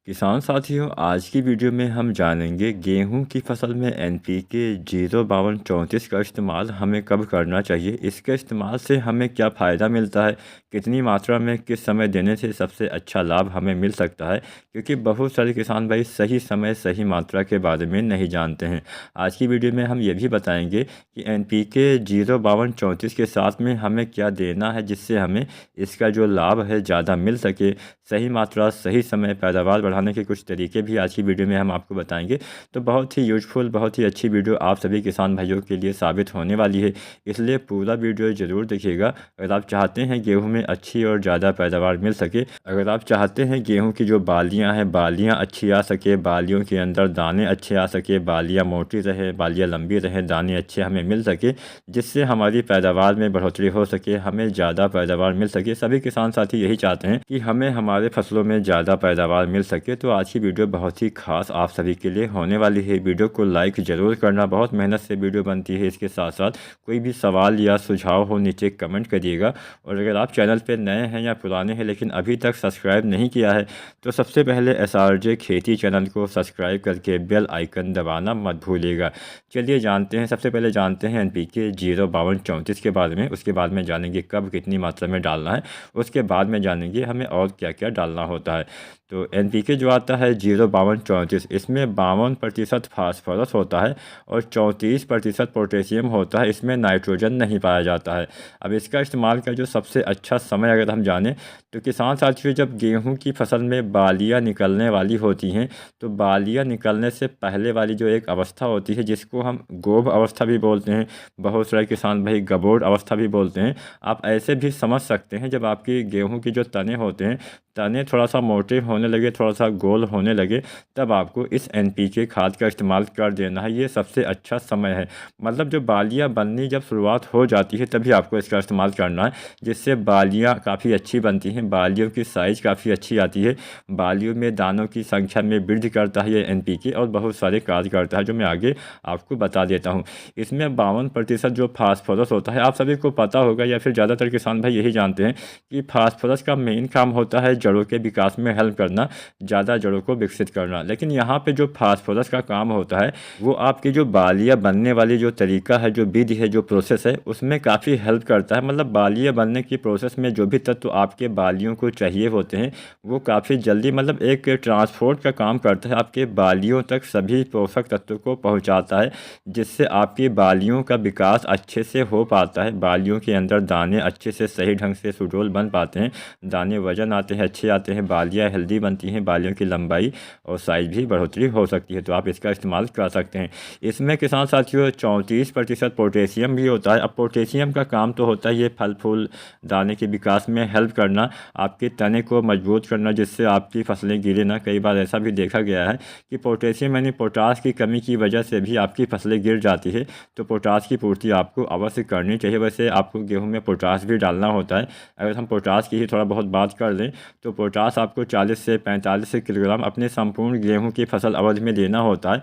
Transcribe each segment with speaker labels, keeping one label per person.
Speaker 1: किसान साथियों, आज की वीडियो में हम जानेंगे गेहूं की फसल में एनपीके 05234 का इस्तेमाल हमें कब करना चाहिए। इसके इस्तेमाल से हमें क्या फ़ायदा मिलता है, कितनी मात्रा में किस समय देने से सबसे अच्छा लाभ हमें मिल सकता है, क्योंकि बहुत सारे किसान भाई सही समय सही मात्रा के बारे में नहीं जानते हैं। आज की वीडियो में हम ये भी बताएंगे कि एनपीके 05234 के साथ में हमें क्या देना है जिससे हमें इसका जो लाभ है ज़्यादा मिल सके। सही मात्रा सही समय पैदावार बढ़ाने के कुछ तरीके भी आज की वीडियो में हम आपको बताएंगे। तो बहुत ही यूजफुल, बहुत ही अच्छी वीडियो आप सभी किसान भाइयों के लिए साबित होने वाली है, इसलिए पूरा वीडियो ज़रूर देखिएगा। अगर आप चाहते हैं गेहूं में अच्छी और ज़्यादा पैदावार मिल सके, अगर आप चाहते हैं गेहूं की जो बालियां हैं बालियां अच्छी आ सके, बालियों के अंदर दाने अच्छे आ सके, बालियां मोटी रहे, बालियां लंबी रहें, दाने अच्छे हमें मिल सके, जिससे हमारी पैदावार में बढ़ोतरी हो सके, हमें ज़्यादा पैदावार मिल सके। सभी किसान साथी यही चाहते हैं कि हमें हमारे फसलों में ज़्यादा पैदावार मिल सके। तो आज की वीडियो बहुत ही खास आप सभी के लिए होने वाली है। वीडियो को लाइक ज़रूर करना, बहुत मेहनत से वीडियो बनती है। इसके साथ साथ कोई भी सवाल या सुझाव हो नीचे कमेंट करिएगा। और अगर आप चैनल पर नए हैं या पुराने हैं लेकिन अभी तक सब्सक्राइब नहीं किया है, तो सबसे पहले SRJ खेती चैनल को सब्सक्राइब करके बेल आइकन दबाना मत भूलिएगा। चलिए जानते हैं, सबसे पहले जानते हैं एनपीके 05234 के बारे में। उसके बाद में जानेंगे कब कितनी मात्रा में डालना है। उसके बाद में जानेंगे हमें और क्या क्या डालना होता है। तो एनपीके जो आता है 05234, इसमें 52% फास्फोरस होता है और 34% पोटेशियम होता है। इसमें नाइट्रोजन नहीं पाया जाता है। अब इसका इस्तेमाल का जो सबसे अच्छा समय अगर हम जानें, तो किसान साथियों जब गेहूं की फसल में बालियां निकलने वाली होती हैं, तो बालियां निकलने से पहले वाली जो एक अवस्था होती है जिसको हम गोभ अवस्था भी बोलते हैं, बहुत सारे किसान भाई गबोड़ अवस्था भी बोलते हैं। आप ऐसे भी समझ सकते हैं जब आपकी गेहूं की जो तने होते हैं, तने थोड़ा सा मोटे होने लगे, थोड़ा सा गोल होने लगे, तब आपको इस एनपीके खाद का इस्तेमाल कर देना है। ये सबसे अच्छा समय है। मतलब जो बालियां बननी जब शुरुआत हो जाती है तभी आपको इसका इस्तेमाल करना है, जिससे बालियां काफ़ी अच्छी बनती हैं, बालियों की साइज़ काफ़ी अच्छी आती है, बालियों में दानों की संख्या में वृद्धि करता है ये एनपीके, और बहुत सारे कार्य करता है जो मैं आगे आपको बता देता हूँ। इसमें 52% जो फास्फोरस होता है, आप सभी को पता होगा या फिर ज़्यादातर किसान भाई यही जानते हैं कि फास्फोरस का मेन काम होता है जड़ों के विकास में हेल्प करना, ज़्यादा जड़ों को विकसित करना। लेकिन यहाँ पे जो फास्फोरस का काम होता है वो आपकी जो बालियाँ बनने वाली जो तरीका है, जो विधि है, जो प्रोसेस है, उसमें काफ़ी हेल्प करता है। मतलब बालियाँ बनने की प्रोसेस में जो भी तत्व आपके बालियों को चाहिए होते हैं वो काफ़ी जल्दी, मतलब एक ट्रांसपोर्ट का काम करता है, आपके बालियों तक सभी पोषक तत्वों को पहुँचाता है, जिससे आपकी बालियों का विकास अच्छे से हो पाता है। बालियों के अंदर दाने अच्छे से सही ढंग से सुडौल बन पाते हैं, दाने वजन आते हैं, अच्छे आते हैं, बालियाँ हेल्दी बनती हैं, बालियों की लंबाई और साइज़ भी बढ़ोतरी हो सकती है। तो आप इसका इस्तेमाल कर सकते हैं। इसमें किसान साथियों 34% पोटेशियम भी होता है। अब पोटेशियम का काम तो होता है ये फल फूल दाने के विकास में हेल्प करना, आपके तने को मजबूत करना, जिससे आपकी फसलें गिरे ना। कई बार ऐसा भी देखा गया है कि पोटेशियम यानी पोटास की कमी की वजह से भी आपकी फसलें गिर जाती है। तो पोटास की पूर्ति आपको अवश्य करनी चाहिए। वैसे आपको गेहूं में पोटास भी डालना होता है। अगर हम पोटास की ही थोड़ा बहुत बात कर लें, तो पोटास आपको 40 से 45 किलोग्राम अपने संपूर्ण गेहूं की फसल अवधि में देना होता है।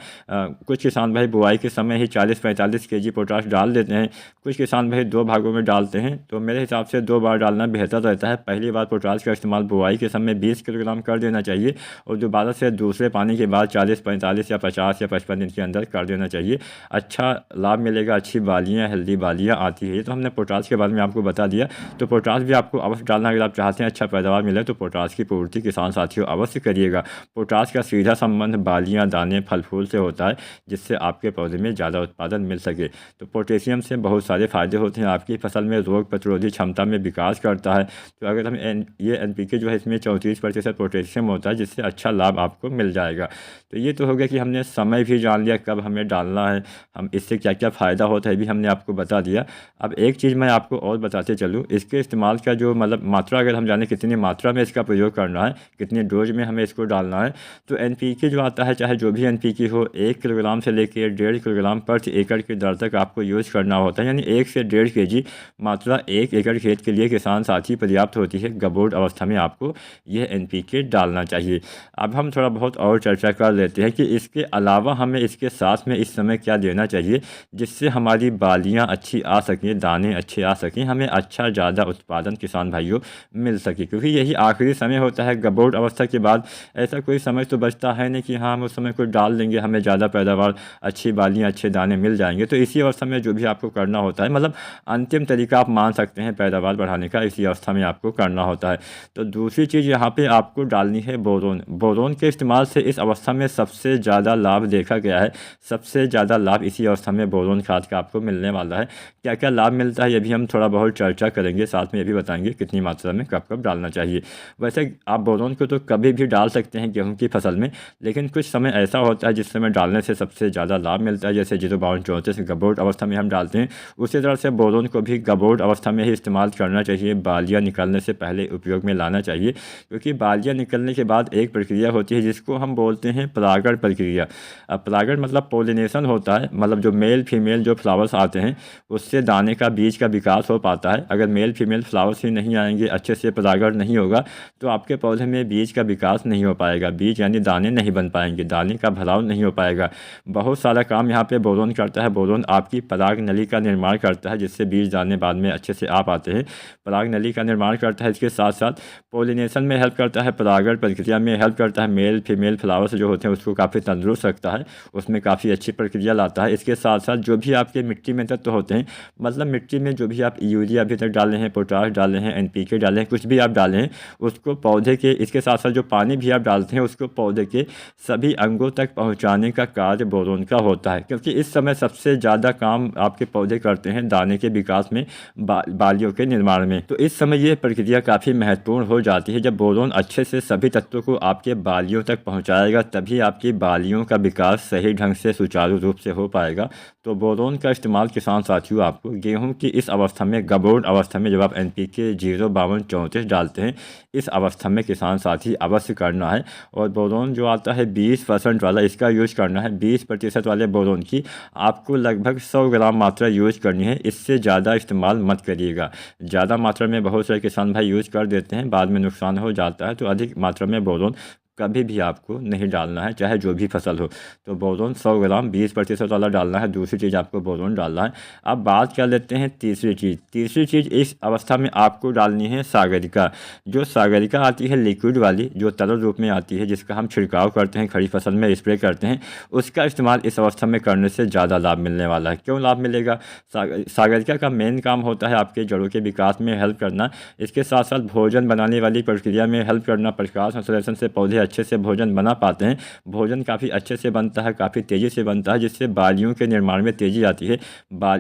Speaker 1: कुछ किसान भाई बुआई के समय ही 40-45 केजी पोटास डाल देते हैं, कुछ किसान भाई 2 भागों में डालते हैं। तो मेरे हिसाब से 2 बार डालना बेहतर रहता है। पहली बार पोटास का इस्तेमाल बुआई के समय 20 किलोग्राम कर देना चाहिए, और दोबारा से दूसरे पानी के बाद 40-45 या 50 या 55 दिन के अंदर कर देना चाहिए। अच्छा लाभ मिलेगा, अच्छी बालियाँ, हेल्दी बालियाँ आती है। तो हमने पोटास के बारे में आपको बता दिया। तो पोटास भी आपको अवश्य डालना, अगर आप चाहते हैं अच्छा पैदावार मिले तो पोटास की पूर्ति किसान साथियों अवश्य करिएगा। पोटास का सीधा संबंध बालियाँ, दाने, फल फूल से होता है, जिससे आपके पौधे में ज़्यादा उत्पादन मिल सके। तो पोटेशियम से बहुत सारे फायदे होते हैं, आपकी फसल में रोग प्रतिरोधी क्षमता में विकास करता है। तो अगर हम ये एनपीके जो है इसमें 34% पोटेशियम होता है, जिससे अच्छा लाभ आपको मिल जाएगा। तो ये तो हो गया कि हमने समय भी जान लिया कब हमें डालना है, हम इससे क्या क्या फ़ायदा होता है भी हमने आपको बता दिया। अब एक चीज़ मैं आपको और बताते चलूँ, इसके इस्तेमाल का जो मतलब मात्रा, अगर हम जाने कितनी मात्रा में इसका प्रयोग करना है, कितनी डोज में हमें इसको डालना है, तो एनपीके जो आता है, चाहे जो भी एनपीके हो, 1 किलोग्राम से लेकर 1.5 किलोग्राम प्रति एकड़ की दर तक आपको यूज़ करना होता है। यानी 1 से 1.5 केजी मात्रा 1 एकड़ खेत के लिए किसान साथी पर्याप्त होती है। गबोड़ अवस्था में आपको यह एनपीके डालना चाहिए। अब हम थोड़ा बहुत और चर्चा कर लेते हैं कि इसके अलावा हमें इसके साथ में इस समय क्या देना चाहिए, जिससे हमारी बालियाँ अच्छी आ सकें, दाने अच्छे आ सकें, हमें अच्छा ज़्यादा उत्पादन किसान भाइयों मिल सके। क्योंकि यही आखिरी समय होता है, गबोड़ अवस्था के बाद ऐसा कोई समय तो बचता है नहीं कि हाँ हम उस समय कुछ डाल देंगे हमें ज़्यादा पैदावार, अच्छी बालियाँ, अच्छे दाने मिल जाएंगे। तो इसी अवस्था में जो भी आपको करना होता है, मतलब अंतिम तरीका आप मान सकते हैं पैदावार बढ़ाने का, इसी अवस्था में आपको करना होता है। तो दूसरी चीज़ यहाँ पे आपको डालनी है बोरोन। बोरोन के इस्तेमाल से इस अवस्था में सबसे ज़्यादा लाभ देखा गया है, सबसे ज़्यादा लाभ इसी अवस्था में बोरोन खाद का आपको मिलने वाला है। क्या क्या लाभ मिलता है ये भी हम थोड़ा बहुत चर्चा करेंगे, साथ में ये भी बताएंगे कितनी मात्रा में कब कब डालना चाहिए। वैसे आप बोरोन को तो कभी भी डाल सकते हैं गेहूँ की फसल में, लेकिन कुछ समय ऐसा होता है जिस समय डालने से सबसे ज़्यादा लाभ मिलता है, जैसे 05234 गबोट अवस्था में हम डालते हैं। उसी तरह से बोरोन को भी गबोट अवस्था में ही इस्तेमाल करना चाहिए, बालियाँ निकालने से पहले उपयोग में लाना चाहिए, क्योंकि बालियाँ निकलने के बाद एक प्रक्रिया होती है जिसको हम बोलते हैं परागण प्रक्रिया। अब परागण मतलब पोलिनेशन होता है, मतलब जो मेल फीमेल जो फ्लावर्स आते हैं उससे दाने का बीज का विकास हो पाता है। अगर मेल फीमेल फ्लावर्स ही नहीं आएंगे, अच्छे से परागण नहीं होगा, तो आपके पौधे में बीज का विकास नहीं हो पाएगा, बीज यानी दाने नहीं बन पाएंगे, दाने का भराव नहीं हो पाएगा। बहुत सारा काम यहाँ पे बोरोन करता है। बोरोन आपकी पराग नली का निर्माण करता है, जिससे बीज दाने बाद में अच्छे से आ पाते हैं। पराग नली का निर्माण करता है, इसके साथ साथ पोलिनेशन में हेल्प करता है, परागण प्रक्रिया में हेल्प करता है। मेल फीमेल फ्लावर्स जो होते हैं उसको काफ़ी तंदुरुस्त रखता है, उसमें काफ़ी अच्छी प्रक्रिया लाता है। इसके साथ साथ जो भी आपके मिट्टी में तत्व होते हैं, मतलब मिट्टी में जो भी आप यूरिया अभी तक डाले हैं, पोटाश डाले हैं, NPK डाले हैं, कुछ भी आप डालें हैं उसको पौधे के, इसके साथ साथ जो पानी भी आप डालते हैं उसको पौधे के सभी अंगों तक पहुंचाने का कार्य बोरोन का होता है, क्योंकि इस समय सबसे ज़्यादा काम आपके पौधे करते हैं दाने के विकास में, बालियों के निर्माण में। तो इस समय यह प्रक्रिया काफ़ी महत्वपूर्ण हो जाती है। जब बोरोन अच्छे से सभी तत्वों को आपके बालियों तक पहुँचाएगा तभी आपकी बालियों का विकास सही ढंग से सुचारू रूप से हो पाएगा। तो बोरोन का इस्तेमाल किसान साथियों आपको गेहूं की इस अवस्था में, गबोट अवस्था में, जब आप NPK 05234 डालते हैं, इस अवस्था में किसान साथी अवश्य करना है। और बोरोन जो आता है 20% वाला, इसका यूज करना है। 20% वाले बोरोन की आपको लगभग 100 ग्राम मात्रा यूज करनी है, इससे ज़्यादा इस्तेमाल मत करिएगा। ज़्यादा मात्रा में बहुत सारे किसान भाई यूज कर देते हैं, बाद में नुकसान हो जाता है। तो अधिक मात्रा में बोरोन कभी भी आपको नहीं डालना है, चाहे जो भी फसल हो। तो बोरोन 100 ग्राम 20% वाला डालना है। दूसरी चीज़ आपको बोरोन डालना है। अब बात कर लेते हैं तीसरी चीज़। तीसरी चीज़ इस अवस्था में आपको डालनी है सागरिका। जो सागरिका आती है लिक्विड वाली, जो तरल रूप में आती है, जिसका हम छिड़काव करते हैं, खड़ी फसल में स्प्रे करते हैं, उसका इस्तेमाल इस अवस्था में करने से ज़्यादा लाभ मिलने वाला है। क्यों लाभ मिलेगा? सागरिका का मेन काम होता है आपके जड़ों के विकास में हेल्प करना, इसके साथ साथ भोजन बनाने वाली प्रक्रिया में हेल्प करना। प्रकाश संश्लेषण से पौधे अच्छे से भोजन बना पाते हैं, भोजन काफ़ी अच्छे से बनता है, काफ़ी तेज़ी से बनता है, जिससे बालियों के निर्माण में तेज़ी आती है।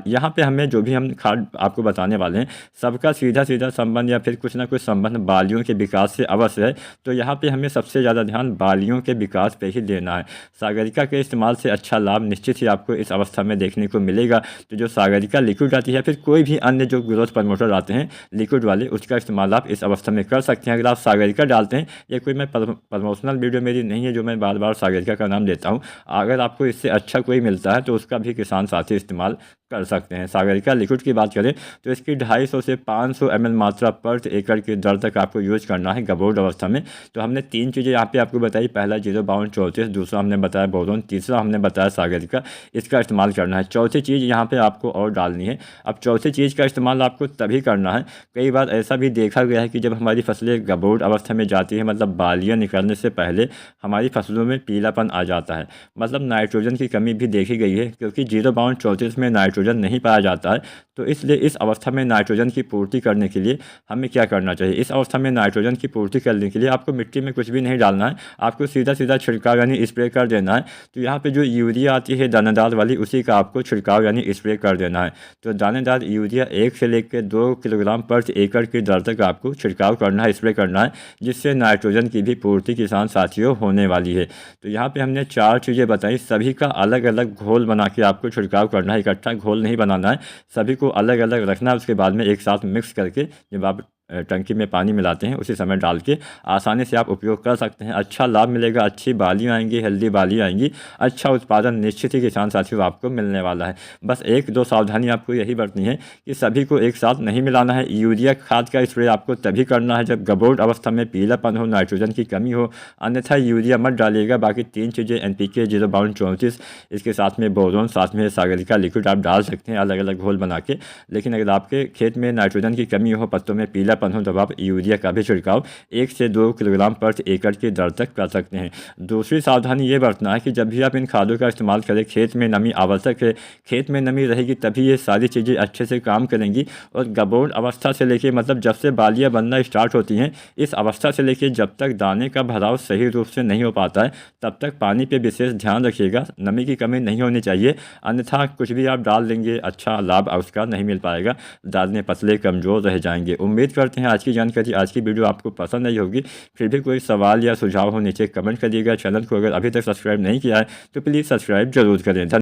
Speaker 1: यहाँ पे हमें जो भी हम खाद आपको बताने वाले हैं, सबका सीधा सीधा संबंध या फिर कुछ ना कुछ संबंध बालियों के विकास से अवश्य है। तो यहाँ पे हमें सबसे ज़्यादा ध्यान बालियों के विकास पे ही देना है। सागरिका के इस्तेमाल से अच्छा लाभ निश्चित ही आपको इस अवस्था में देखने को मिलेगा। तो जो सागरिका लिक्विड आती है, फिर कोई भी अन्य जो ग्रोथ प्रमोटर आते हैं लिक्विड वाले, उसका इस्तेमाल आप इस अवस्था में कर सकते हैं। अगर आप सागरिका डालते हैं, ये कोई मैं प्रमोशनल वीडियो मेरी नहीं है जो मैं बार बार सागरिका का नाम देता हूँ, अगर आपको इससे अच्छा कोई मिलता है तो उसका भी किसान साथी इस्तेमाल कर सकते हैं। सागरिका लिक्विड की बात करें तो इसकी 250 से 500 ml मात्रा पर एकड़ की दर तक आपको यूज करना है गबोट अवस्था में। तो हमने 3 चीज़ें यहाँ पे आपको बताई, पहला 05234, दूसरा हमने बताया बोरोन, तीसरा हमने बताया सागरिका, इसका इस्तेमाल करना है। चौथी चीज़ यहाँ पे आपको और डालनी है। अब चौथी चीज़ का इस्तेमाल आपको तभी करना है, कई बार ऐसा भी देखा गया है कि जब हमारी फसलें गबोट अवस्था में जाती है, मतलब बालियाँ निकलने से पहले हमारी फसलों में पीलापन आ जाता है, मतलब नाइट्रोजन की कमी भी देखी गई है, क्योंकि 05234 में नाइट्रोजन नहीं पाया जाता है। तो इसलिए इस अवस्था में नाइट्रोजन की पूर्ति करने के लिए हमें क्या करना चाहिए? इस अवस्था में नाइट्रोजन की पूर्ति करने के लिए आपको मिट्टी में कुछ भी नहीं डालना है, आपको सीधा सीधा छिड़काव यानी स्प्रे कर देना है। तो यहाँ पे जो यूरिया आती है दानेदार वाली, उसी का आपको छिड़काव यानी स्प्रे कर देना है। तो दानेदार यूरिया 1 से लेकर 2 किलोग्राम पर एकड़ की दर तक आपको छिड़काव करना है, स्प्रे करना है, जिससे नाइट्रोजन की भी पूर्ति किसान साथियों होने वाली है। तो यहाँ पे हमने 4 चीज़ें बताई, सभी का अलग अलग घोल बना के आपको छिड़काव करना है, इकट्ठा घोल नहीं बनाना है, सभी को अलग अलग रखना है। उसके बाद में एक साथ मिक्स करके जब आप टंकी में पानी मिलाते हैं उसी समय डाल के आसानी से आप उपयोग कर सकते हैं। अच्छा लाभ मिलेगा, अच्छी बालियाँ आएंगी, हेल्दी बालियाँ आएंगी, अच्छा उत्पादन निश्चित ही किसान साथियों आपको मिलने वाला है। बस 1-2 सावधानी आपको यही बरतनी है कि सभी को एक साथ नहीं मिलाना है। यूरिया खाद का स्प्रे आपको तभी करना है जब गबोट अवस्था में पीलापन हो, नाइट्रोजन की कमी हो, अन्यथा यूरिया मत डालिएगा। बाकी 3 चीज़ें NPK 05234, इसके साथ में बोरोन, साथ में सागरिका लिक्विड आप डाल सकते हैं अलग अलग घोल बना के। लेकिन अगर आपके खेत में नाइट्रोजन की कमी हो, पत्तों में पीला पीलापन हो तब आप यूरिया का भी छिड़काव 1 से 2 किलोग्राम प्रति एकड़ की दर तक कर सकते हैं। दूसरी सावधानी ये बरतना है कि जब भी आप इन खादों का इस्तेमाल करें, खेत में नमी आवश्यक है। खेत में नमी रहेगी तभी ये सारी चीज़ें अच्छे से काम करेंगी। और गबोड़ अवस्था से लेके मतलब जब से बालियाँ बनना स्टार्ट होती हैं, इस अवस्था से लेके जब तक दाने का भराव सही रूप से नहीं हो पाता है, तब तक पानी पे विशेष ध्यान रखिएगा। नमी की कमी नहीं होनी चाहिए, अन्यथा कुछ भी आप डाल देंगे अच्छा लाभ उसका नहीं मिल पाएगा। दाने पतले कमज़ोर रह जाएंगे। उम्मीद करते हैं आज की जानकारी, आज की वीडियो आपको पसंद आई होगी। फिर भी कोई सवाल या सुझाव हो नीचे कमेंट करिएगा। चैनल को अगर अभी तक सब्सक्राइब नहीं किया है तो प्लीज़ सब्सक्राइब जरूर करें।